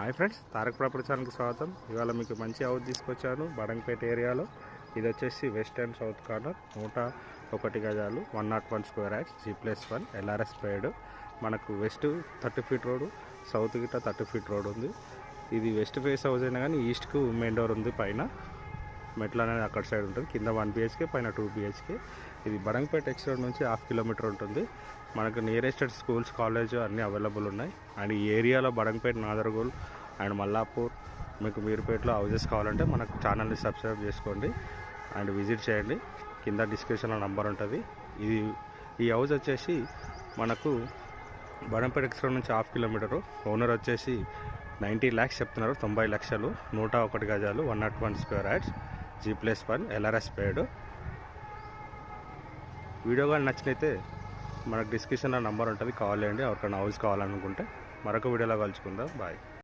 Hi friends, Tarak property ఛానల్కి స్వాగతం. ఇవాళ మీకు మంచి హౌస్ తీసుకొచ్చాను బడంగపేట ఏరియాలో. ఇది వచ్చేసి వెస్ట్ అండ్ సౌత్ కార్నర్, 101 గజాలు, 101 స్క్వేర్ యార్డ్స్, G+1 LRS పేడ్. మనకు వెస్ట్ 30 ఫీట్ రోడ్, సౌత్ గిట్ట 30 ఫీట్ రోడ్ ఉంది. ఇది వెస్ట్ ఫేస్ హౌస్ అయినా కానీ ఈస్ట్కు మెయిన్ డోర్ ఉంది. పైన మెట్ల అనేది అక్కడ సైడ్ ఉంటుంది. కింద 1 BHK, పైన 2 BHK. ఇది బడంగపేట ఎక్స్ రోడ్ నుంచి 1/2 కిలోమీటర్ ఉంటుంది. మనకు నియరెస్ట్ స్కూల్స్, కాలేజ్ అన్నీ అవైలబుల్ ఉన్నాయి. అండ్ ఈ ఏరియాలో బడంగపేట, నాదర్గోల్ అండ్ మల్లాపూర్, మీకు మీరుపేటలో హౌజెస్ కావాలంటే మనకు ఛానల్ని సబ్స్క్రైబ్ చేసుకోండి అండ్ విజిట్ చేయండి. కింద డిస్క్రిప్షన్లో నంబర్ ఉంటుంది. ఈ హౌస్ వచ్చేసి మనకు బడంగపేట ఎక్స్ రోడ్ నుంచి 1/2 కిలోమీటరు. ఓనర్ వచ్చేసి 90 lakhs చెప్తున్నారు, 90 లక్షలు. 101 గజాలు, 101 స్క్వేర్ యార్డ్స్, G+1 LRS పేడ్. వీడియో కానీ నచ్చినైతే మనకు డిస్క్రిప్షన్లో నంబర్ ఉంటుంది, కాల్ చేయండి. ఎవరికైనా హౌస్ కావాలనుకుంటే. మరొక వీడియోలో కలుసుకుందాం. బాయ్.